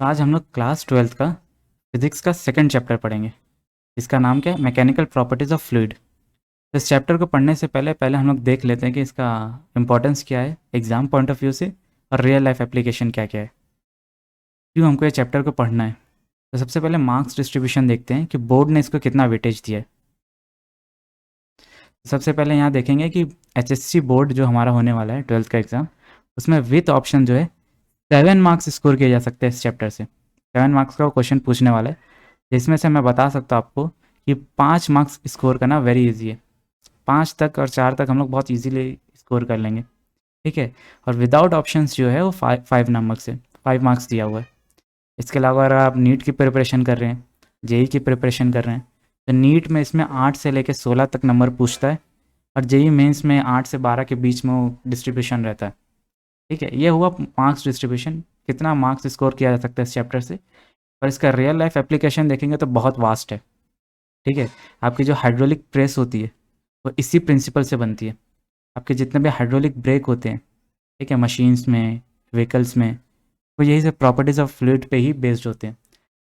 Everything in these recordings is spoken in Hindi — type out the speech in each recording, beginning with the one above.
तो आज हम लोग क्लास 12th का फिजिक्स का सेकंड चैप्टर पढ़ेंगे। इसका नाम क्या है? Mechanical properties of fluid. इस चैप्टर को पढ़ने से पहले पहले हम लोग देख लेते हैं कि इसका इंपॉर्टेंस क्या है एग्जाम पॉइंट ऑफ व्यू से और रियल लाइफ एप्लीकेशन क्या क्या है, क्यों हमको ये चैप्टर को पढ़ना है। तो सबसे पहले मार्क्स डिस्ट्रीब्यूशन देखते हैं कि बोर्ड ने इसको कितना वेटेज दिया है। सबसे पहले यहाँ देखेंगे कि एचएससी बोर्ड जो हमारा होने वाला है 12th का एग्ज़ाम, उसमें विथ ऑप्शन जो है 7 मार्क्स स्कोर किए जा सकते हैं इस चैप्टर से। 7 मार्क्स का क्वेश्चन पूछने वाला है, जिसमें से मैं बता सकता हूँ आपको कि 5 मार्क्स स्कोर करना वेरी इजी है। 5 तक और 4 तक हम लोग बहुत इजीली स्कोर कर लेंगे, ठीक है। और विदाउट ऑप्शंस जो है वो 5 नंबर से 5 मार्क्स दिया हुआ है। इसके अलावा अगर आप नीट की प्रिपरेशन कर रहे हैं, जेई की प्रिपरेशन कर रहे हैं, तो नीट में इसमें 8 से लेकर 16 तक नंबर पूछता है और जेई मेंस में 8 से 12 के बीच में वो डिस्ट्रीब्यूशन रहता है, ठीक है। ये हुआ मार्क्स डिस्ट्रीब्यूशन, कितना मार्क्स स्कोर किया जा सकता है इस चैप्टर से। और इसका रियल लाइफ एप्लीकेशन देखेंगे तो बहुत वास्ट है, ठीक है। आपकी जो हाइड्रोलिक प्रेस होती है वो इसी प्रिंसिपल से बनती है। आपके जितने भी हाइड्रोलिक ब्रेक होते हैं, ठीक है, मशीन्स में, व्हीकल्स में, वो यही से प्रॉपर्टीज़ ऑफ फ्लूइड पे ही बेस्ड होते हैं।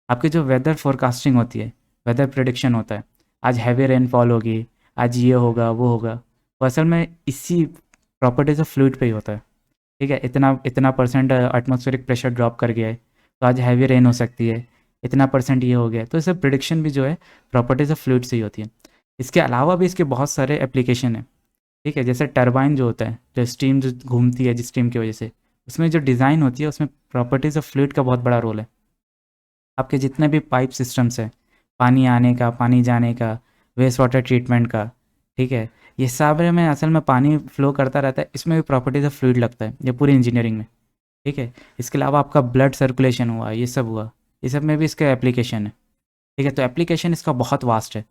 आपकी जो वेदर फोरकास्टिंग होती है, वेदर प्रिडिक्शन होता है, आज हैवी रेनफॉल होगी, आज ये होगा वो होगा, वो असल में इसी प्रॉपर्टीज़ ऑफ फ्लूइड पे ही होता है, ठीक है। इतना इतना परसेंट एटमॉस्फेरिक प्रेशर ड्रॉप कर गया है तो आज हैवी रेन हो सकती है, इतना परसेंट ये हो गया है। तो इसे प्रिडिक्शन भी जो है प्रॉपर्टीज़ ऑफ फ्लूइड से ही होती है। इसके अलावा भी इसके बहुत सारे एप्लीकेशन है, ठीक है। जैसे टरबाइन जो होता है, जो स्टीम जो घूमती है जिस स्टीम की वजह से, उसमें जो डिज़ाइन होती है उसमें प्रॉपर्टीज़ ऑफ फ्लूइड का बहुत बड़ा रोल है। आपके जितने भी पाइप सिस्टम्स हैं, पानी आने का, पानी जाने का, वेस्ट वाटर ट्रीटमेंट का, ठीक है, ये सारे में असल में पानी फ्लो करता रहता है, इसमें भी प्रॉपर्टीज़ ऑफ फ्लूइड लगता है, ये पूरी इंजीनियरिंग में, ठीक है। इसके अलावा आपका ब्लड सर्कुलेशन हुआ, ये सब हुआ, ये सब में भी इसका एप्लीकेशन है, ठीक है। तो एप्लीकेशन इसका बहुत वास्ट है।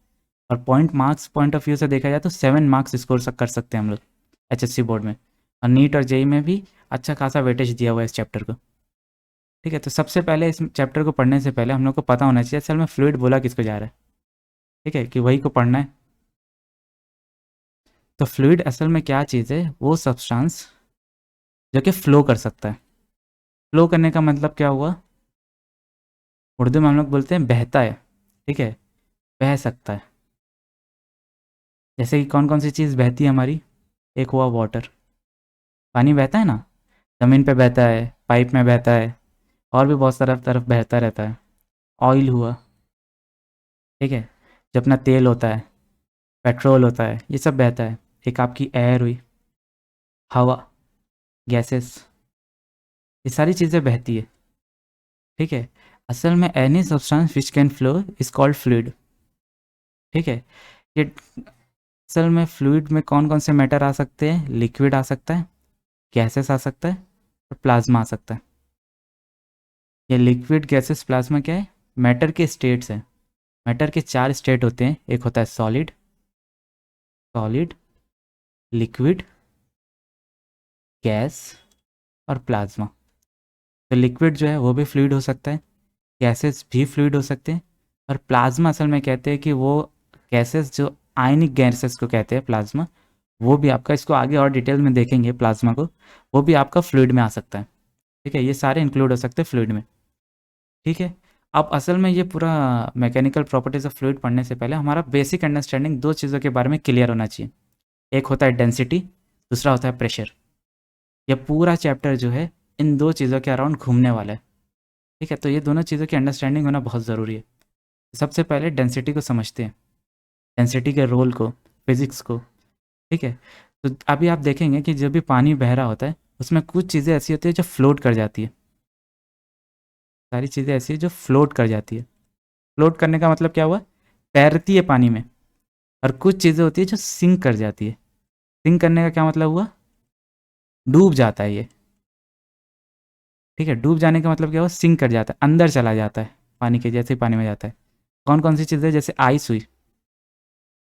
और point marks point of view से देखा जाए तो 7 मार्क्स स्कोर कर सकते हैं हम लोग एचएससी बोर्ड में। और नीट और जेई में भी अच्छा खासा वेटेज दिया हुआ है इस चैप्टर को, ठीक है। तो सबसे पहले इस चैप्टर को पढ़ने से पहले हम लोग को पता होना चाहिए असल में फ्लूइड बोला किसको जा रहा है, ठीक है, कि वही को पढ़ना है। तो फ्लूइड असल में क्या चीज़ है? वो सब्सटेंस जो कि फ्लो कर सकता है। फ्लो करने का मतलब क्या हुआ? उर्दू में हम लोग बोलते हैं बहता है, ठीक है, बह सकता है। जैसे कि कौन कौन सी चीज़ बहती है हमारी? एक हुआ वाटर, पानी बहता है ना, ज़मीन पे बहता है, पाइप में बहता है, और भी बहुत सारा तरफ बहता रहता है। ऑयल हुआ, ठीक है, जो अपना तेल होता है, पेट्रोल होता है, ये सब बहता है। एक आपकी एयर हुई, हवा, गैसेस, ये सारी चीज़ें बहती है, ठीक है। असल में any substance which can flow is called fluid, ठीक है। ये असल में फ्लूइड में कौन कौन से मैटर आ सकते हैं? लिक्विड आ सकता है, गैसेस आ सकता है, और प्लाज्मा आ सकता है। ये लिक्विड, गैसेस, प्लाज्मा क्या है? मैटर के स्टेट्स हैं। मैटर के 4 स्टेट होते हैं, एक होता है सॉलिड, सॉलिड, लिक्विड, गैस और प्लाज्मा। तो लिक्विड जो है वो भी फ्लूइड हो सकता है, गैसेस भी फ्लूइड हो सकते हैं, और प्लाज्मा असल में कहते हैं कि वो गैसेस जो आयनिक गैसेस को कहते हैं प्लाज्मा, वो भी आपका, इसको आगे और डिटेल में देखेंगे प्लाज्मा को, वो भी आपका फ्लूइड में आ सकता है, ठीक है। ये सारे इंक्लूड हो सकते हैं फ्लूइड में, ठीक है। अब असल में ये पूरा मैकेनिकल प्रॉपर्टीज ऑफ फ्लूइड पढ़ने से पहले हमारा बेसिक अंडरस्टैंडिंग 2 चीज़ों के बारे में क्लियर होना चाहिए। एक होता है डेंसिटी, दूसरा होता है प्रेशर। ये पूरा चैप्टर जो है इन 2 चीज़ों के अराउंड घूमने वाला है, ठीक है। तो ये दोनों चीज़ों की अंडरस्टैंडिंग होना बहुत ज़रूरी है। सबसे पहले डेंसिटी को समझते हैं, डेंसिटी के रोल को, फिजिक्स को, ठीक है। तो अभी आप देखेंगे कि जब भी पानी बह रहा होता है उसमें कुछ चीज़ें ऐसी होती है जो फ्लोट कर जाती है, सारी चीज़ें ऐसी है जो फ्लोट कर जाती है। फ्लोट करने का मतलब क्या हुआ? तैरती है पानी में। और कुछ चीज़ें होती है जो सिंक कर जाती है। सिंक करने का क्या मतलब हुआ? डूब जाता है ये, ठीक है। डूब जाने का मतलब क्या हुआ? सिंक कर जाता है, अंदर चला जाता है, पानी के जैसे ही पानी में जाता है। कौन कौन सी चीज़ें? जैसे आइस हुई,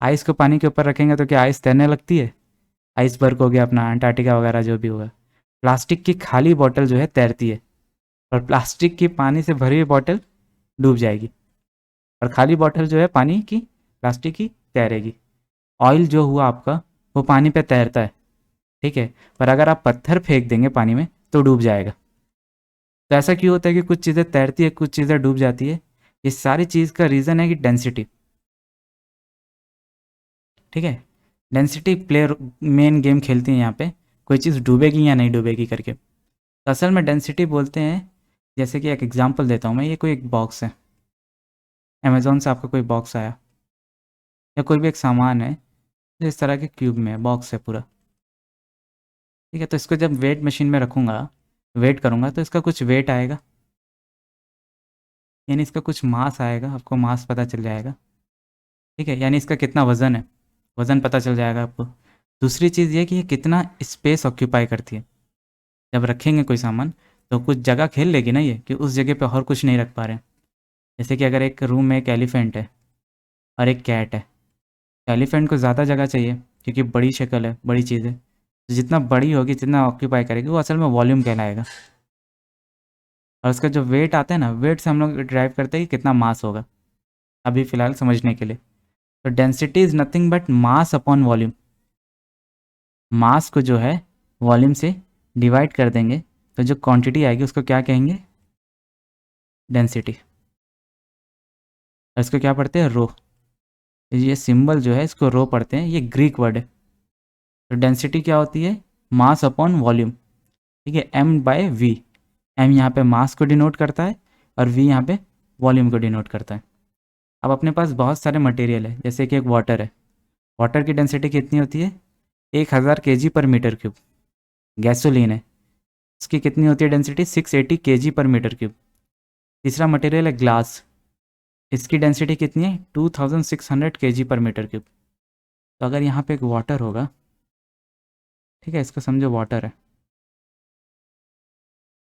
आइस को पानी के ऊपर रखेंगे तो क्या आइस तैरने लगती है? आइसबर्ग हो गया अपना, अंटार्कटिका वगैरह जो भी होगा। प्लास्टिक की खाली बॉटल जो है तैरती है, और प्लास्टिक की पानी से भरी हुई बॉटल डूब जाएगी, और खाली बॉटल जो है पानी की, प्लास्टिक की, तैरेगी। ऑयल जो हुआ आपका, वो पानी पे तैरता है, ठीक है, पर अगर आप पत्थर फेंक देंगे पानी में तो डूब जाएगा। तो ऐसा क्यों होता है कि कुछ चीज़ें तैरती है, कुछ चीज़ें डूब जाती है? ये सारी चीज़ का रीज़न है कि डेंसिटी, ठीक है? डेंसिटी प्लेयर मेन गेम खेलती है यहाँ पे, कोई चीज़ डूबेगी या नहीं डूबेगी करके। तो असल में डेंसिटी बोलते हैं, जैसे कि एक एग्जांपल देता हूँ मैं, ये कोई एक बॉक्स है, अमेज़न से आपका कोई बॉक्स आया या कोई भी एक सामान है जो इस तरह के क्यूब में है, बॉक्स है पूरा, ठीक है? तो इसको जब वेट मशीन में रखूँगा, वेट करूँगा तो इसका कुछ वेट आएगा, यानी इसका कुछ मास आएगा, आपको मास पता चल जाएगा, ठीक है? यानी इसका कितना वज़न है, वज़न पता चल जाएगा आपको। दूसरी चीज़ ये कि ये कितना स्पेस ऑक्यूपाई करती है। जब रखेंगे कोई सामान तो कुछ जगह खेल लेगी ना ये, कि उस जगह पे और कुछ नहीं रख पा रहे हैं। जैसे कि अगर एक रूम में एक एलिफेंट है और एक कैट है, एलिफेंट को ज़्यादा जगह चाहिए क्योंकि बड़ी शक्ल है, बड़ी चीज़ है, तो जितना बड़ी होगी, जितना ऑक्यूपाई करेगी, वो असल में वॉल्यूम कहलाएगा। और उसका जो वेट आता है ना, वेट से हम लोग ड्राइव करते हैं कि कितना मास होगा, अभी फ़िलहाल समझने के लिए। तो density is nothing but mass upon volume. Mass को जो है वॉल्यूम से डिवाइड कर देंगे तो जो क्वांटिटी आएगी उसको क्या कहेंगे? डेंसिटी। और इसको क्या पढ़ते हैं? रो। ये सिंबल जो है इसको रो पढ़ते हैं, ये ग्रीक वर्ड है। तो डेंसिटी क्या होती है? मास अपॉन वॉल्यूम, ठीक है? M bye we. एम यहाँ पे मास को डिनोट करता है और वी यहाँ पे वॉल्यूम को डिनोट करता है। अब अपने पास बहुत सारे मटेरियल है, जैसे कि एक वाटर है, वाटर की डेंसिटी कितनी होती है? 1000 kg पर मीटर क्यूब। गैसोलीन है, इसकी कितनी होती है डेंसिटी? 680 kg पर मीटर क्यूब। तीसरा मटेरियल है ग्लास, इसकी डेंसिटी कितनी है? 2600 kg पर मीटर क्यूब। तो अगर यहाँ पे एक वाटर होगा, ठीक है, इसको समझो वाटर है,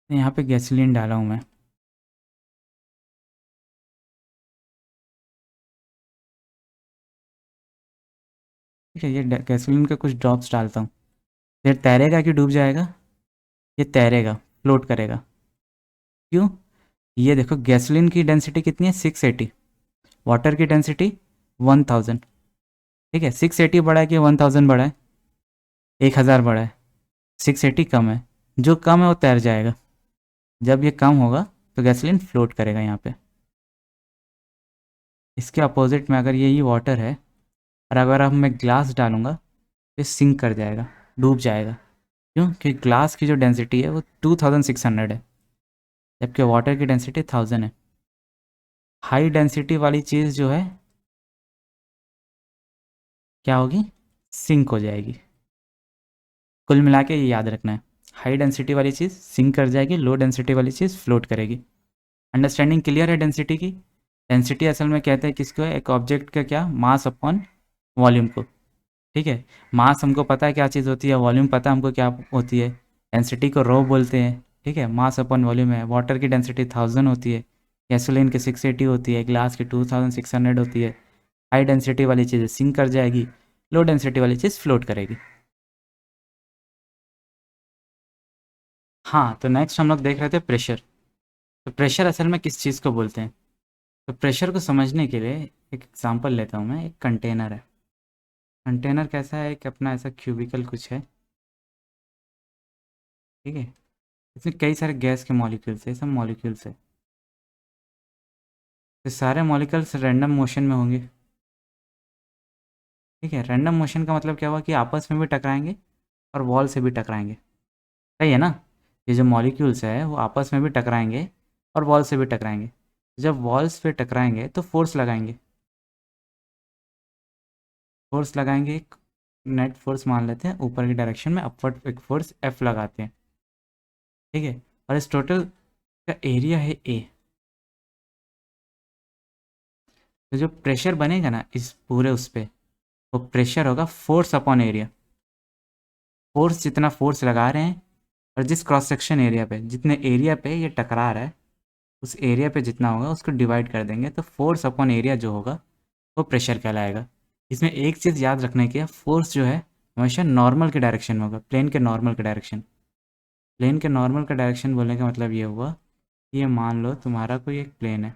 यहाँ पे गैसोलीन डाला हूँ मैं, ठीक है? ये गैसोलीन का कुछ ड्रॉप्स डालता हूँ, फिर तैरेगा कि डूब जाएगा? ये तैरेगा, फ्लोट करेगा। क्यों? ये देखो गैसोलीन की डेंसिटी कितनी है? 680, वाटर की डेंसिटी 1000, ठीक है? 680 बड़ा है कि 1000 बड़ा है? 1000 बड़ा है, 680 कम है, जो कम है वो तैर जाएगा। जब ये कम होगा तो गैसोलीन फ्लोट करेगा यहाँ पे। इसके अपोजिट में अगर यही वाटर है और अगर अब मैं ग्लास डालूंगा तो सिंक कर जाएगा, डूब जाएगा। क्यों? कि ग्लास की जो डेंसिटी है वो 2600 है, जबकि वाटर की डेंसिटी 1000 है। हाई डेंसिटी वाली चीज़ जो है क्या होगी? सिंक हो जाएगी। कुल मिला के ये याद रखना है, हाई डेंसिटी वाली चीज़ सिंक कर जाएगी, लो डेंसिटी वाली चीज़ फ्लोट करेगी। अंडरस्टैंडिंग क्लियर है डेंसिटी की? डेंसिटी असल में कहते हैं किसको? एक ऑब्जेक्ट का क्या? मास अपॉन वॉल्यूम को, ठीक है? मास हमको पता है क्या चीज़ होती है, वॉल्यूम पता है हमको क्या होती है। डेंसिटी को रो बोलते हैं, ठीक है? मास अपॉन वॉल्यूम है। वाटर की डेंसिटी 1000 होती है, गैसोलीन की 680 होती है, ग्लास की 2600 होती है। हाई डेंसिटी वाली चीज़ सिंक कर जाएगी, लो डेंसिटी वाली चीज़ फ्लोट करेगी। हाँ, तो नेक्स्ट हम लोग देख रहे थे प्रेशर। तो प्रेशर असल में किस चीज़ को बोलते हैं? तो प्रेशर को समझने के लिए एक एग्जांपल लेता हूँ मैं। एक कंटेनर है, कंटेनर कैसा है? एक अपना ऐसा क्यूबिकल कुछ है, ठीक है? इसमें कई सारे गैस के मॉलिक्यूल्स है, सब मॉलिक्यूल्स है। तो सारे मॉलिक्यूल्स रैंडम मोशन में होंगे, ठीक है? रैंडम मोशन का मतलब क्या हुआ कि आपस में भी टकराएंगे और वॉल से भी टकराएंगे, सही है ना? ये जो मॉलिक्यूल्स है वो आपस में भी टकराएंगे और वॉल से भी टकराएंगे। जब वॉल्स पे टकराएंगे तो फोर्स लगाएंगे, फोर्स लगाएंगे, एक नेट फोर्स मान लेते हैं, ऊपर की डायरेक्शन में अपवर्ड एक फोर्स एफ लगाते हैं, ठीक है? और इस टोटल का एरिया है ए। तो जो प्रेशर बनेगा ना इस पूरे उस पे, वो प्रेशर होगा फोर्स अपॉन एरिया। फोर्स जितना फोर्स लगा रहे हैं और जिस क्रॉस सेक्शन एरिया पे, जितने एरिया पे ये टकरा रहा है, उस एरिया पे जितना होगा उसको डिवाइड कर देंगे तो फोर्स अपॉन एरिया जो होगा वो प्रेशर कहलाएगा। इसमें एक चीज़ याद रखने की है, फोर्स जो है हमेशा नॉर्मल के डायरेक्शन में होगा, प्लेन के नॉर्मल के डायरेक्शन। प्लेन के नॉर्मल का डायरेक्शन बोलने का मतलब ये हुआ कि ये मान लो तुम्हारा कोई एक प्लेन है,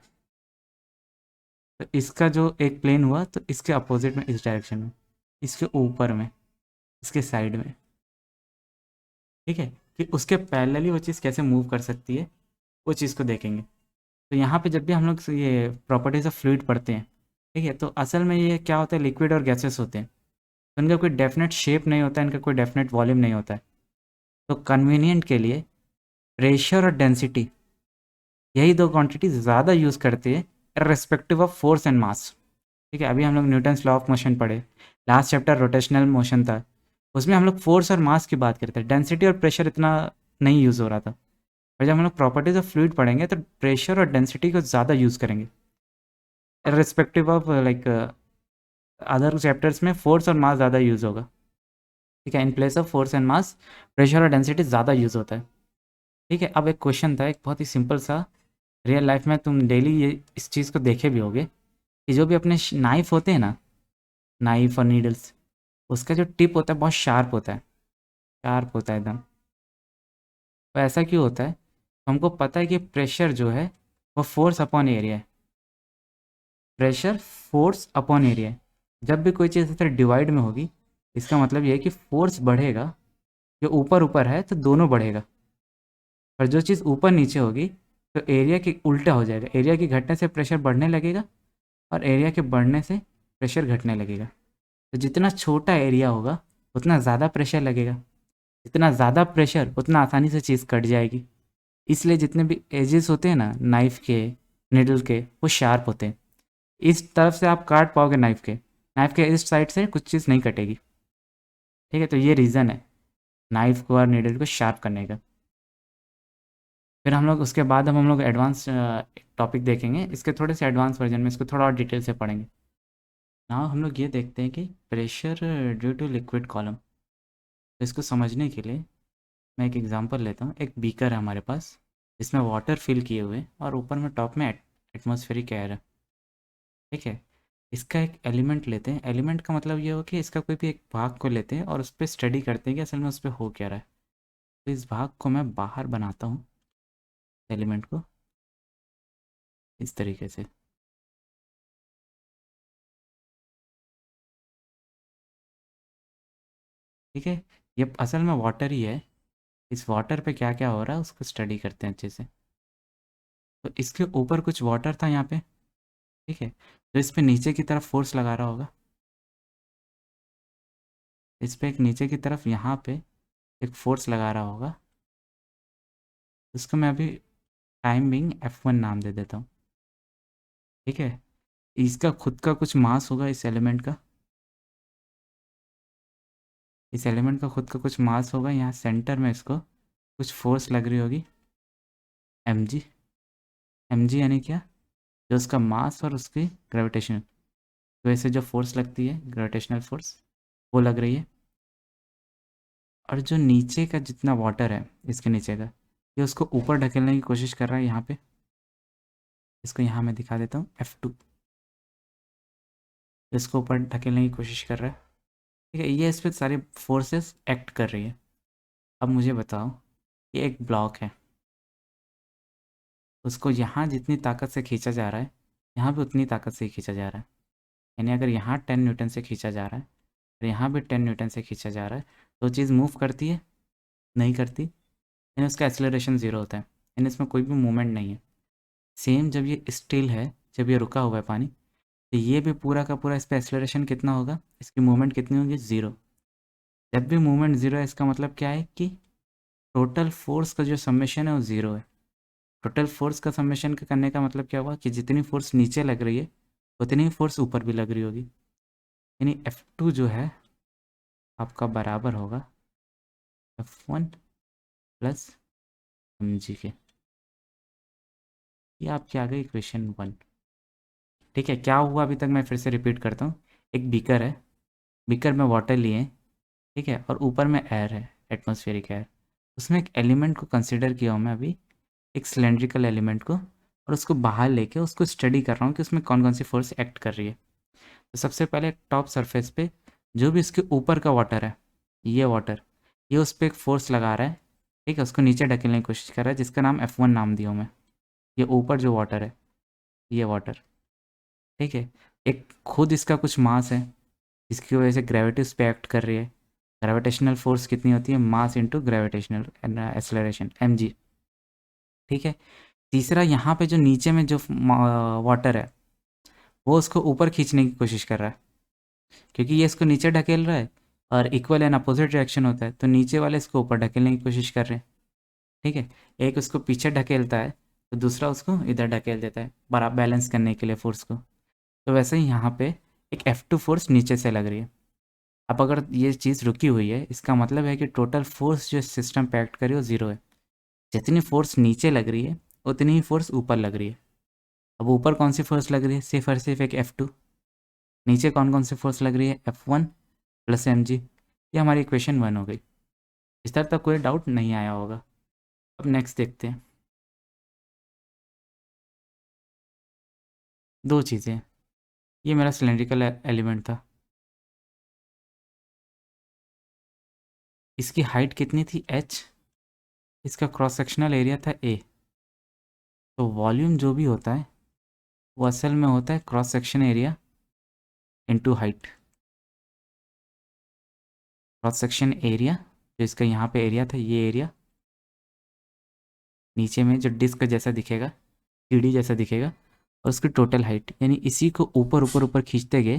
तो इसका जो एक प्लेन हुआ तो इसके अपोजिट में इस डायरेक्शन में, इसके ऊपर में, इसके साइड में, ठीक है? कि उसके पैरेलली वो चीज़ कैसे मूव कर सकती है, वो चीज़ को देखेंगे। तो यहाँ पे जब भी हम लोग ये प्रॉपर्टीज ऑफ फ्लूइड पढ़ते हैं, ठीक है, तो असल में ये क्या होता है, लिक्विड और गैसेस होते हैं, तो इनका कोई डेफिनेट शेप नहीं होता है, इनका कोई डेफिनेट वॉल्यूम नहीं होता है। तो कन्वीनियंट के लिए प्रेशर और डेंसिटी, यही दो क्वांटिटी ज़्यादा यूज़ करते हैं respective of force and mass. ठीक है, अभी हम लोग न्यूटन्स लॉ ऑफ मोशन पढ़े, लास्ट चैप्टर रोटेशनल मोशन था, उसमें हम लोग फोर्स और मास की बात करते हैं, डेंसिटी और प्रेशर इतना नहीं यूज़ हो रहा था। और जब हम लोग प्रॉपर्टीज ऑफ फ्लूइड पढ़ेंगे तो प्रेशर और डेंसिटी को ज़्यादा यूज़ करेंगे respective of like other chapters में फोर्स और मास ज़्यादा यूज़ होगा। ठीक है, in place of force and mass pressure और डेंसिटी ज़्यादा यूज़ होता है। ठीक है, अब एक क्वेश्चन था, एक बहुत ही सिंपल सा, रियल लाइफ में तुम डेली ये इस चीज़ को देखे भी होगे कि जो भी अपने नाइफ होते हैं ना, नाइफ और नीडल्स, उसका जो टिप होता है बहुत शार्प होता है, शार्प होता है एकदम। तो ऐसा क्यों होता है? हमको पता है कि प्रेशर जो है वो फोर्स अपॉन एरिया है, प्रेशर फोर्स अपॉन एरिया है। जब भी कोई चीज़ इस तरह डिवाइड में होगी, इसका मतलब ये है कि फोर्स बढ़ेगा, जो ऊपर ऊपर है तो दोनों बढ़ेगा, और जो चीज़ ऊपर नीचे होगी तो एरिया के उल्टा हो जाएगा, एरिया के घटने से प्रेशर बढ़ने लगेगा और एरिया के बढ़ने से प्रेशर घटने लगेगा। तो जितना छोटा एरिया होगा उतना ज़्यादा प्रेशर लगेगा, जितना ज़्यादा प्रेशर उतना आसानी से चीज़ कट जाएगी। इसलिए जितने भी एजेस होते हैं ना नाइफ के, निडल के, वो शार्प होते हैं। इस तरफ से आप काट पाओगे नाइफ के इस साइड से कुछ चीज़ नहीं कटेगी। ठीक है, तो ये रीज़न है नाइफ को और निडल को शार्प करने का। फिर हम लोग उसके बाद हम लोग एडवांस टॉपिक देखेंगे, इसके थोड़े से एडवांस वर्जन में इसको थोड़ा और डिटेल से पढ़ेंगे। ना हम लोग ये देखते हैं कि pressure due to liquid column. तो इसको समझने के लिए मैं एक एग्जांपल लेता हूँ। एक बीकर है हमारे पास जिसमें वाटर फिल किए हुए और ऊपर में टॉप में एटमॉस्फेरिक एयर है। ठीक है, इसका एक एलिमेंट लेते हैं, एलिमेंट का मतलब ये हो कि इसका कोई भी एक भाग को लेते हैं और उस पर स्टडी करते हैं कि असल में उस पर हो क्या रहा है। तो इस भाग को मैं बाहर बनाता हूँ, एलिमेंट को इस तरीके से। ठीक है, ये असल में वाटर ही है, इस वाटर पे क्या क्या हो रहा है उसको स्टडी करते हैं अच्छे से। तो इसके ऊपर कुछ वाटर था यहाँ पे, ठीक है, तो इस पे नीचे की तरफ फोर्स लगा रहा होगा, इस पे एक नीचे की तरफ यहाँ पे एक फोर्स लगा रहा होगा। इसको मैं अभी टाइम बिंग F1 नाम दे देता हूँ। ठीक है, इसका खुद का कुछ मास होगा, इस एलिमेंट का खुद का कुछ मास होगा। यहाँ सेंटर में इसको कुछ फोर्स लग रही होगी, mg। mg यानी क्या? जो उसका मास और उसकी ग्रेविटेशन, वैसे जो फोर्स लगती है ग्रेविटेशनल फोर्स, वो लग रही है। और जो नीचे का जितना वाटर है, इसके नीचे का, ये उसको ऊपर ढकेलने की कोशिश कर रहा है यहाँ पे। इसको यहाँ मैं दिखा देता हूँ, F2, इसको ऊपर ढकेलने की कोशिश कर रहा है। ठीक है, ये इस पर सारे फोर्सेस एक्ट कर रही है। अब मुझे बताओ, ये एक ब्लॉक है, उसको यहाँ जितनी ताकत से खींचा जा रहा है, यहाँ भी उतनी ताकत से ही खींचा जा रहा है। यानी अगर यहाँ 10 न्यूटन से खींचा जा रहा है और यहाँ भी 10 न्यूटन से खींचा जा रहा है, तो चीज़ मूव करती है? नहीं करती, यानी उसका एक्सेलरेशन ज़ीरो होता है, यानी इसमें कोई भी मूवमेंट नहीं है। सेम जब ये स्टिल है, जब ये रुका हुआ है पानी, तो ये भी पूरा का पूरा, इस पर एक्सेलरेशन कितना होगा, इसकी मूवमेंट कितनी होगी? ज़ीरो। जब भी मूवमेंट ज़ीरो है, इसका मतलब क्या है कि टोटल फोर्स का जो समेशन है वो ज़ीरो है। टोटल फोर्स का समेशन का करने का मतलब क्या हुआ कि जितनी फोर्स नीचे लग रही है उतनी ही फोर्स ऊपर भी लग रही होगी। यानी F2 जो है आपका बराबर होगा F1 प्लस mg के। ये आपके आ गई इक्वेशन 1। ठीक है, क्या हुआ अभी तक मैं फिर से रिपीट करता हूँ। एक बीकर है, बीकर में वाटर लिए, ठीक है, और ऊपर में एयर है, एटमॉस्फेरिक एयर। उसमें एक एलिमेंट को कंसिडर किया हूँ मैं अभी, एक सिलेंड्रिकल एलिमेंट को, और उसको बाहर लेके उसको स्टडी कर रहा हूँ कि उसमें कौन कौन सी फोर्स एक्ट कर रही है। तो सबसे पहले टॉप सरफेस पे जो भी इसके ऊपर का वाटर है, ये वाटर, ये उस पर एक फोर्स लगा रहा है। ठीक है, उसको नीचे ढकेलने की कोशिश कर रहा है, जिसका नाम F1 नाम दिया हूँ मैं। ये ऊपर जो वाटर है, ये वाटर, ठीक है, एक खुद इसका कुछ मास है, इसकी वजह से ग्रेविटी उस पर एक्ट कर रही है। ग्रेविटेशनल फोर्स कितनी होती है? Mass into gravitational acceleration, mg। ठीक है, तीसरा, यहाँ पे जो नीचे में जो वाटर है वो उसको ऊपर खींचने की कोशिश कर रहा है, क्योंकि ये इसको नीचे ढकेल रहा है और इक्वल एंड अपोजिट रिएक्शन होता है, तो नीचे वाले इसको ऊपर ढकेलने की कोशिश कर रहे हैं। ठीक है, एक उसको पीछे ढकेलता है तो दूसरा उसको इधर ढकेल देता है बराबर बैलेंस करने के लिए फोर्स को। तो वैसे ही यहाँ पे एक F2 फोर्स नीचे से लग रही है। अब अगर ये चीज़ रुकी हुई है, इसका मतलब है कि टोटल फोर्स जो सिस्टम पे एक्ट कर रही है वो ज़ीरो है। जितनी फोर्स नीचे लग रही है उतनी ही फोर्स ऊपर लग रही है। अब ऊपर कौन सी फोर्स लग रही है? सिर्फ और सिर्फ एक F2। नीचे कौन कौन सी फोर्स लग रही है? F1 plus mg। ये हमारी इक्वेशन 1 हो गई। इस तरह तक कोई डाउट नहीं आया होगा। अब नेक्स्ट देखते हैं। दो चीज़ें, ये मेरा सिलेंड्रिकल एलिमेंट था, इसकी हाइट कितनी थी? h, इसका क्रॉस सेक्शनल एरिया था a। तो वॉल्यूम जो भी होता है वो असल में होता है cross section area into height. Cross section area जो इसका यहाँ पे एरिया था, ये एरिया नीचे में जो डिस्क जैसा दिखेगा, सीढ़ी जैसा दिखेगा, और उसकी टोटल हाइट, यानी इसी को ऊपर ऊपर ऊपर खींचते गए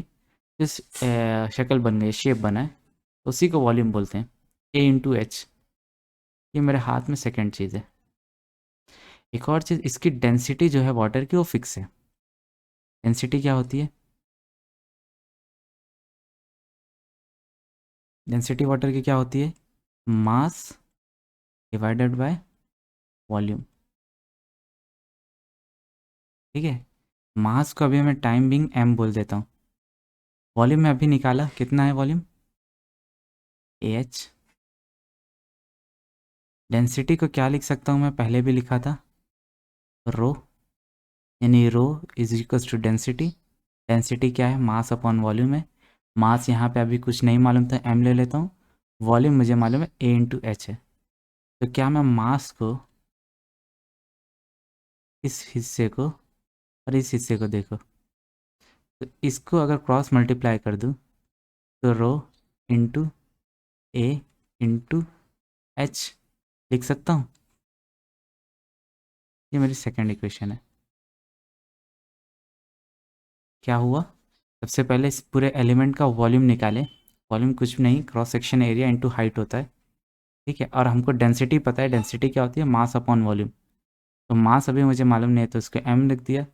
जिस शक्ल बन गई, शेप बना है, उसी को वॉल्यूम बोलते हैं, a इंटू एच। ये मेरे हाथ में सेकेंड चीज़ है। एक और चीज़, इसकी डेंसिटी जो है वाटर की वो फिक्स है। डेंसिटी क्या होती है? डेंसिटी वाटर की क्या होती है? Mass divided by volume. ठीक है, मास को अभी मैं टाइम बिंग m बोल देता हूँ। वॉल्यूम में अभी निकाला, कितना है वॉल्यूम? ah। डेंसिटी को क्या लिख सकता हूँ मैं? पहले भी लिखा था, रो, यानी rho is equals to density. Density क्या है? मास अपॉन वॉल्यूम है। मास यहाँ पे अभी कुछ नहीं मालूम था, m ले लेता हूँ। वॉल्यूम मुझे मालूम है a इंटू एच है। तो क्या मैं मास को, इस हिस्से को और इस हिस्से को देखो, तो इसको अगर क्रॉस मल्टीप्लाई कर दूँ तो रो इंटू ए इंटू एच लिख सकता हूँ। ये मेरी सेकेंड इक्वेशन है। क्या हुआ? सबसे पहले इस पूरे एलिमेंट का वॉल्यूम निकालें। वॉल्यूम कुछ नहीं, cross section area into height होता है। ठीक है, और हमको डेंसिटी पता है। डेंसिटी क्या होती है? मास अपॉन वॉल्यूम। तो मास अभी मुझे मालूम नहीं है तो इसको m लिख दिया।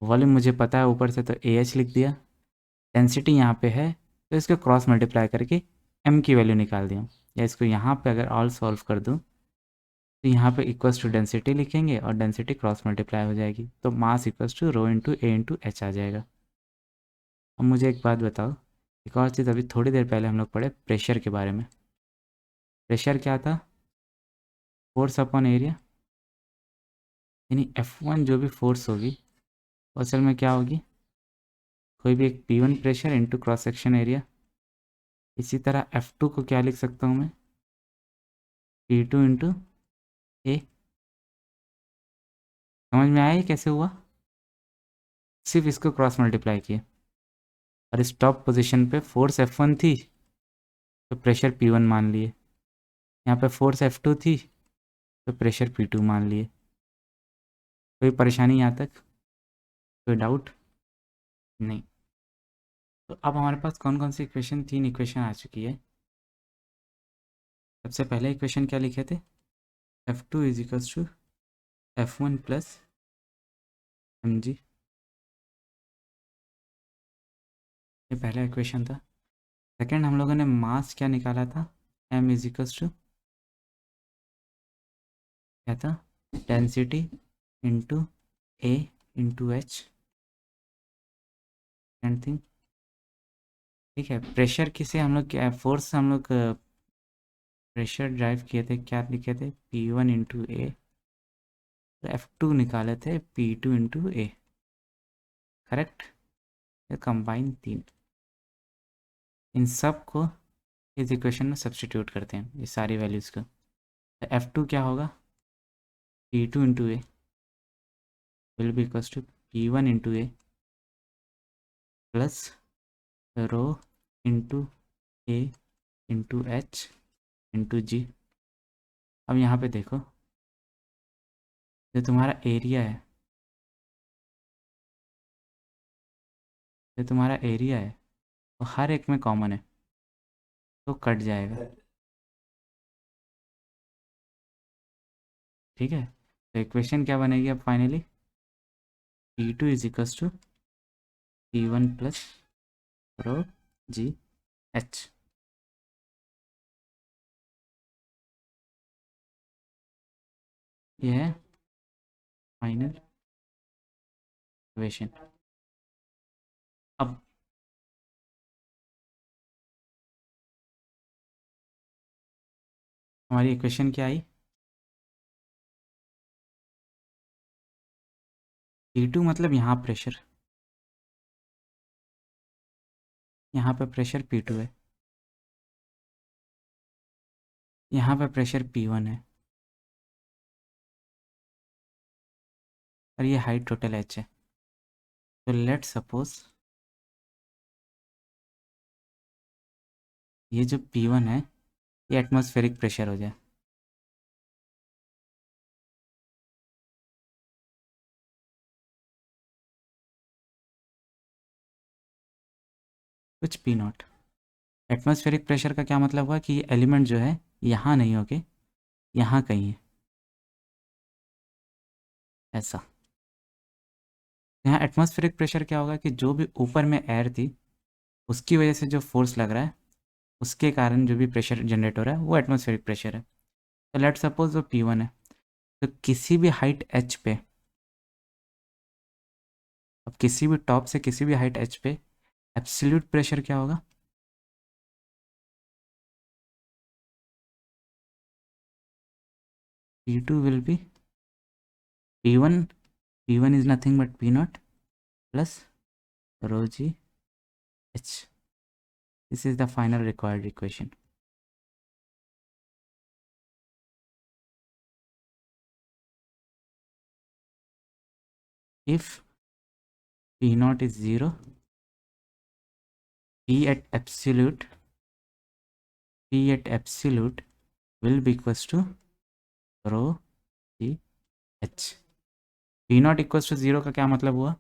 वॉल्यूम मुझे पता है ऊपर से, तो ah लिख दिया। डेंसिटी यहाँ पे है तो इसको क्रॉस मल्टीप्लाई करके m की वैल्यू निकाल दिया। या इसको यहाँ पे अगर ऑल सॉल्व कर दूँ तो यहाँ पे इक्वल्स टू डेंसिटी लिखेंगे और डेंसिटी क्रॉस मल्टीप्लाई हो जाएगी, तो mass equals to rho into a into h आ जाएगा। अब मुझे एक बात बताओ, एक और चीज़, अभी थोड़ी देर पहले हम लोग पढ़े प्रेशर के बारे में। प्रेशर क्या था? फोर्स अपॉन एरिया, यानी F1 जो भी फोर्स होगी वो असल में क्या होगी? कोई भी एक P1 pressure into cross section area. इसी तरह F2 को क्या लिख सकता हूँ मैं? P2 इंटू ए। समझ में आया ये कैसे हुआ? सिर्फ इसको क्रॉस मल्टीप्लाई किए, और इस टॉप पोजीशन पे फोर्स F1 थी तो प्रेशर P1 मान लिए, यहाँ पे फोर्स F2 थी तो प्रेशर P2 मान लिए। कोई परेशानी यहाँ तक? कोई डाउट? नहीं। तो अब हमारे पास कौन कौन सी इक्वेशन? तीन इक्वेशन आ चुकी है। सबसे पहले इक्वेशन क्या लिखे थे? F2 is equals to F1 plus mg। ये पहला इक्वेशन था। सेकेंड, हम लोगों ने मास क्या निकाला था? m इज इक्वल्स टू क्या था? Density into a into H. Second thing, ठीक है। प्रेशर किसे हम लोग, क्या फोर्स हम लोग प्रेशर ड्राइव किए थे, क्या लिखे थे? P1 इंटू ए। F2 निकाले थे P2 इंटू ए। करेक्ट? ये कंबाइन तीन, इन सब को इस इक्वेशन में सब्सटीट्यूट करते हैं, ये सारी वैल्यूज़ को। तो F2 क्या होगा? P2 into a will be equals to P1 into a plus rho into a into h into g. अब यहाँ पे देखो, जो तुम्हारा एरिया है, जो तुम्हारा एरिया है वो हर एक में कॉमन है, तो कट जाएगा। ठीक है, तो इक्वेशन क्या बनेगी अब finally, P2 is equals to P1 plus rho g h. ये है फाइनल इक्वेशन। अब हमारी इक्वेशन क्या आई, P2 मतलब यहाँ प्रेशर, यहाँ पे प्रेशर P2 है, यहाँ पे प्रेशर P1 है, और ये हाइट टोटल एच है। तो लेट सपोज ये जो P1 है ये एटमॉस्फेरिक प्रेशर हो जाए, कुछ P0। एटमॉस्फेरिक प्रेशर का क्या मतलब हुआ कि ये एलिमेंट जो है यहाँ नहीं होके यहाँ कहीं है, ऐसा। यहाँ एटमॉस्फेरिक प्रेशर क्या होगा कि जो भी ऊपर में एयर थी उसकी वजह से जो फोर्स लग रहा है उसके कारण जो भी प्रेशर जनरेट हो रहा है वो एटमॉस्फेरिक प्रेशर है। तो लेट सपोज वो P1 है, तो किसी भी हाइट h पे, अब किसी भी टॉप से किसी भी हाइट h पे एब्सोल्यूट प्रेशर क्या होगा, P2 will be P1, P1 is nothing but P0 plus rho g h. This is the final required equation. If P0 is 0, P at absolute will be equals to rho g h. P0 equals to 0 का क्या मतलब हुआ,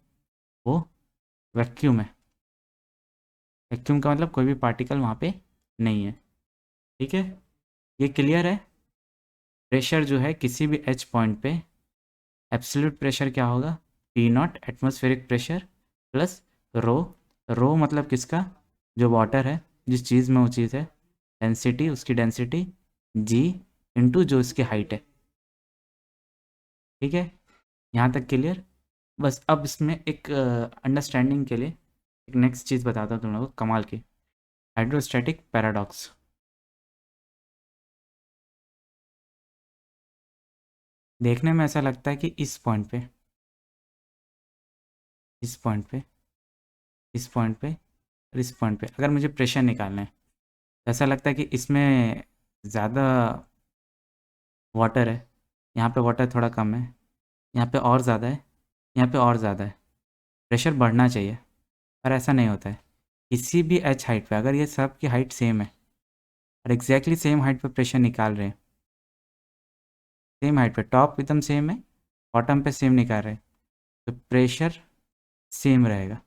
वो वैक्यूम है। वैक्यूम का मतलब कोई भी पार्टिकल वहाँ पे नहीं है। ठीक है, ये क्लियर है। प्रेशर जो है किसी भी h पॉइंट पे एब्सोल्यूट प्रेशर क्या होगा, P0 atmospheric pressure plus rho, rho मतलब किसका, जो वाटर है जिस चीज़ में वो चीज़ है, डेंसिटी उसकी डेंसिटी जी इंटू जो इसकी हाइट है। ठीक है, यहाँ तक क्लियर। बस अब इसमें एक अंडरस्टैंडिंग के लिए एक नेक्स्ट चीज़ बताता हूँ तुम लोगों को, कमाल की, हाइड्रोस्टैटिक पैराडॉक्स। देखने में ऐसा लगता है कि इस पॉइंट पे, इस पॉइंट पे, इस पॉइंट पे और इस पॉइंट पे अगर मुझे प्रेशर निकालना है तो ऐसा लगता है कि इसमें ज़्यादा वाटर है, यहाँ पे वाटर थोड़ा कम है, यहाँ पे और ज़्यादा है, यहाँ पे और ज़्यादा है, प्रेशर बढ़ना चाहिए, पर ऐसा नहीं होता है। किसी भी एच हाइट पे अगर ये सब की हाइट सेम है और एग्जैक्टली सेम हाइट पे प्रेशर निकाल रहे हैं, सेम हाइट पे, टॉप एकदम सेम है, बॉटम पे सेम निकाल रहे हैं, तो प्रेशर सेम रहेगा,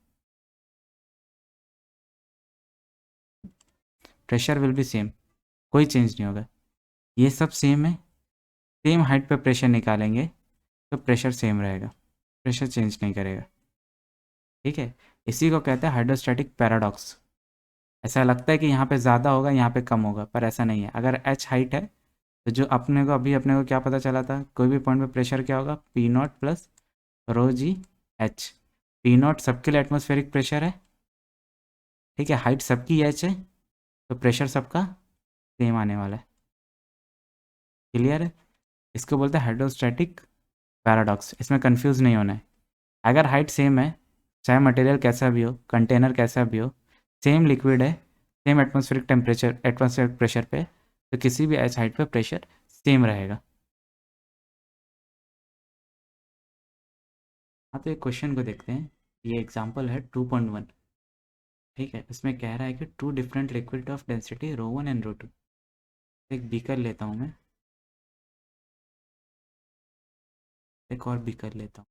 प्रेशर विल बी सेम, कोई चेंज नहीं होगा। ये सब सेम है, सेम हाइट पे प्रेशर निकालेंगे तो प्रेशर सेम रहेगा, प्रेशर चेंज नहीं करेगा। ठीक है, इसी को कहते हैं हाइड्रोस्टैटिक पैराडॉक्स। ऐसा लगता है कि यहाँ पे ज़्यादा होगा यहाँ पे कम होगा, पर ऐसा नहीं है। अगर एच हाइट है तो जो अपने को क्या पता चला था, कोई भी पॉइंट पे प्रेशर क्या होगा, P0 plus rho g H. P0 सबके लिए एटमॉस्फेरिक प्रेशर है, ठीक है, हाइट सबकी एच है, तो प्रेशर सबका सेम आने वाला है। क्लियर है, इसको बोलते हैं हाइड्रोस्टैटिक पैराडॉक्स। इसमें कंफ्यूज नहीं होना है। अगर हाइट सेम है, चाहे मटेरियल कैसा भी हो, कंटेनर कैसा भी हो, सेम लिक्विड है, same atmospheric temperature, atmospheric pressure पे, तो किसी भी एच हाइट पे प्रेशर सेम रहेगा। हाँ, तो एक क्वेश्चन को देखते हैं। ये एग्जांपल है 2.1। ठीक है, इसमें कह रहा है कि two different liquid of density ρ1 and ρ2। एक बीकर लेता हूँ मैं, एक और भी कर लेता हूँ।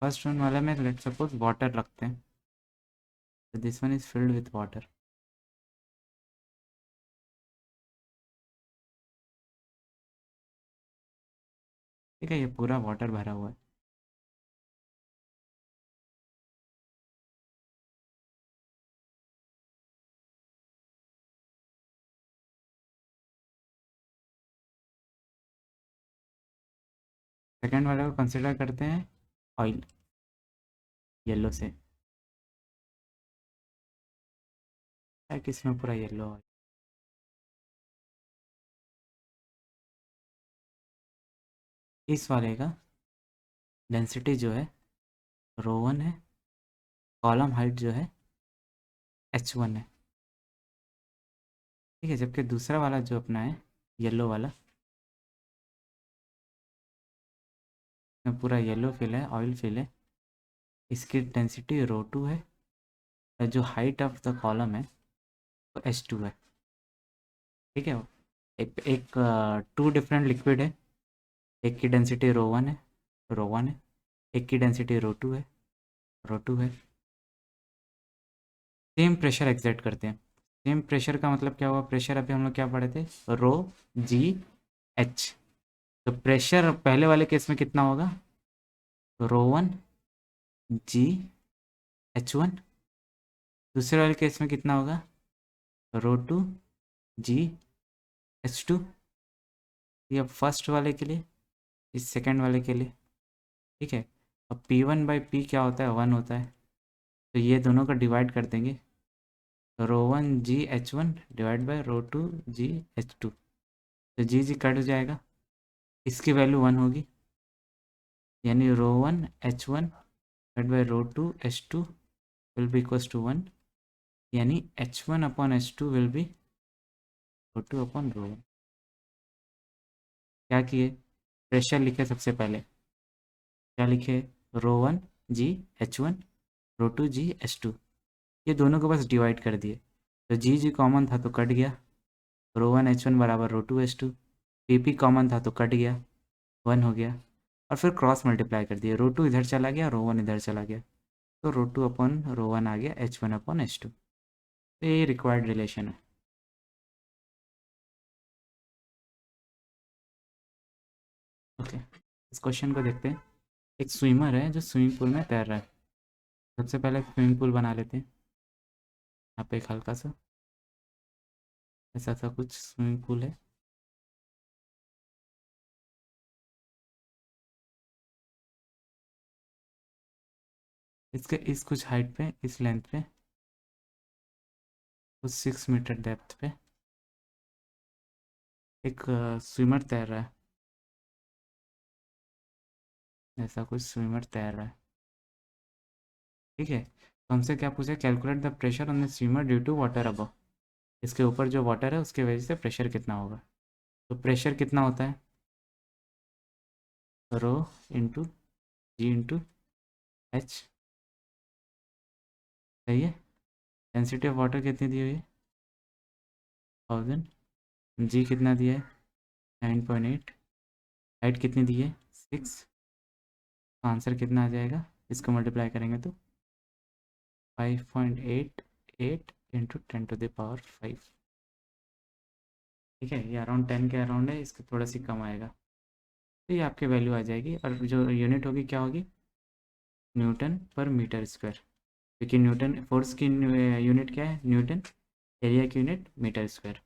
फर्स्ट वन वाला में लेट सपोज वाटर रखते हैं, तो this one is filled with water. ठीक है, ये पूरा वाटर भरा हुआ है। सेकेंड वाले को कंसिडर करते हैं ऑयल, येलो से है कि इसमें पूरा येलो है। इस वाले का डेंसिटी जो है रो वन है, कॉलम हाइट जो है h1 है। ठीक है, जबकि दूसरा वाला जो अपना है येलो वाला, में पूरा येलो फिल है, ऑयल फिल है, इसकी डेंसिटी रो टू है, और जो हाइट ऑफ द कॉलम है वो h2 है। ठीक है, एक एक टू डिफरेंट लिक्विड है, एक की डेंसिटी रो वन है, एक की डेंसिटी रो टू है। सेम प्रेशर एग्जर्ट करते हैं। सेम प्रेशर का मतलब क्या हुआ, प्रेशर अभी हम लोग क्या पढ़े थे, रो जी एच। तो प्रेशर पहले वाले केस में कितना होगा, रो वन जी h1, दूसरे वाले केस में कितना होगा, रो टू जी h2। ये फर्स्ट वाले के लिए, इस सेकेंड वाले के लिए। ठीक है, अब P1/P क्या होता है, 1 होता है, तो ये दोनों को डिवाइड कर देंगे, rho one g h1 divide by rho two g h2, तो जी कट जाएगा, इसकी वैल्यू 1 होगी, यानी rho one h1 divide by rho two h2 will be equals to 1, यानी h1/h2 विल बी रो2/रो1। क्या किए, प्रेशर लिखे सबसे पहले, क्या लिखे, रो वन जी h1 रो टू जी h2, ये दोनों को बस डिवाइड कर दिए, तो जी कॉमन था तो कट गया, रो वन h1 बराबर रो टू h2, पी कॉमन था तो कट गया, 1 हो गया, और फिर क्रॉस मल्टीप्लाई कर दिए, रो टू इधर चला गया, रो वन इधर चला गया, तो रो2/रो1 आ गया h1/h2। तो ये रिक्वायर्ड रिलेशन है। ओके, इस क्वेश्चन को देखते हैं। एक स्विमर है जो स्विमिंग पूल में तैर रहा है। सबसे पहले स्विमिंग पूल बना लेते हैं। यहाँ पे एक हल्का सा ऐसा सा कुछ स्विमिंग पूल है। इसके इस कुछ हाइट पे, इस लेंथ पे, कुछ 6 मीटर डेप्थ पे एक स्विमर तैर रहा है। ऐसा कुछ स्विमर तैर रहा है। ठीक है, तो हमसे क्या पूछा, calculate the pressure on the swimmer due to water above. इसके ऊपर जो वाटर है उसके वजह से प्रेशर कितना होगा। तो प्रेशर कितना होता है, रो इंटू जी इंटू एच। सही है, डेंसिटी ऑफ वाटर कितनी दी हुई है, 1000, जी कितना दिया है, 9.8, हाइट कितनी दी है, 6। आंसर कितना आ जाएगा, इसको मल्टीप्लाई करेंगे तो 5.88 इंटू 10⁵। ठीक है, ये अराउंड 10 के अराउंड है, इसके थोड़ा सी कम आएगा, तो ये आपकी वैल्यू आ जाएगी, और जो यूनिट होगी क्या होगी, न्यूटन पर मीटर स्क्वायर, क्योंकि न्यूटन फोर्स की यूनिट क्या है, न्यूटन, एरिया की यूनिट मीटर स्क्वायर।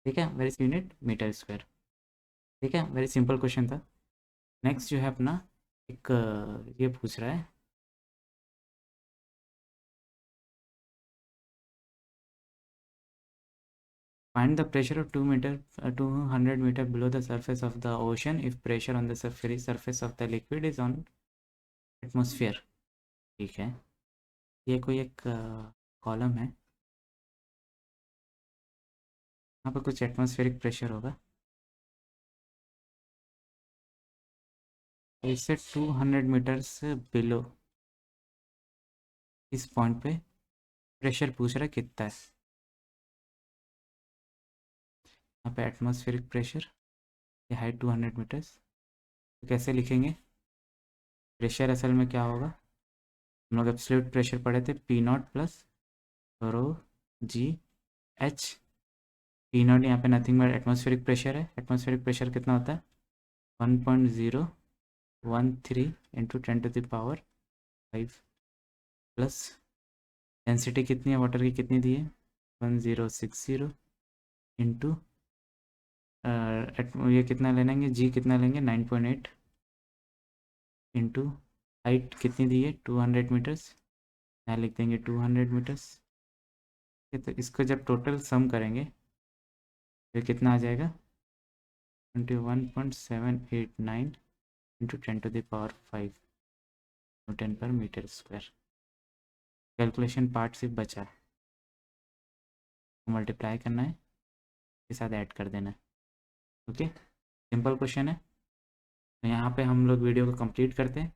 ठीक है, वेरी यूनिट मीटर स्क्वायर। ठीक है, वेरी सिंपल क्वेश्चन था। नेक्स्ट जो है अपना एक ये पूछ रहा है, find the pressure of 200 meter below the surface of the ocean if pressure on the surface of the liquid is on atmosphere। ठीक है, ये कोई एक कॉलम है, यहाँ पर कुछ एटमॉस्फेरिक प्रेशर होगा, तो इससे 200 मीटर से बिलो इस पॉइंट पे प्रेशर पूछ रहा है कितना है। यहाँ पे एटमॉस्फेरिक प्रेशर ये हाइट 200 मीटर्स। तो कैसे लिखेंगे? प्रेशर असल में क्या होगा, हम लोग एब्सोल्यूट प्रेशर पढ़े थे, P not plus rho g H. P not यहाँ पे नथिंग बट एटमॉस्फेरिक प्रेशर है। एटमॉस्फेरिक प्रेशर कितना होता है? 1.013 इंटू 10⁵ प्लस डेंसिटी कितनी है वाटर की, कितनी दी है? 1060 इंटू ये कितना ले लेंगे, जी कितना लेंगे? 9.8 इंटू हाइट कितनी दी है? 200 मीटर्स। यहाँ लिख देंगे 200 मीटर्स। तो इसको जब टोटल सम करेंगे तो कितना आ जाएगा? 21.789 इंटू 10⁵ न्यूटन पर मीटर स्क्वायर। कैलकुलेशन पार्ट सिर्फ बचा, मल्टीप्लाई करना है, के साथ ऐड कर देना है। ओके, सिंपल क्वेश्चन है। तो यहाँ पे हम लोग वीडियो को कंप्लीट करते हैं।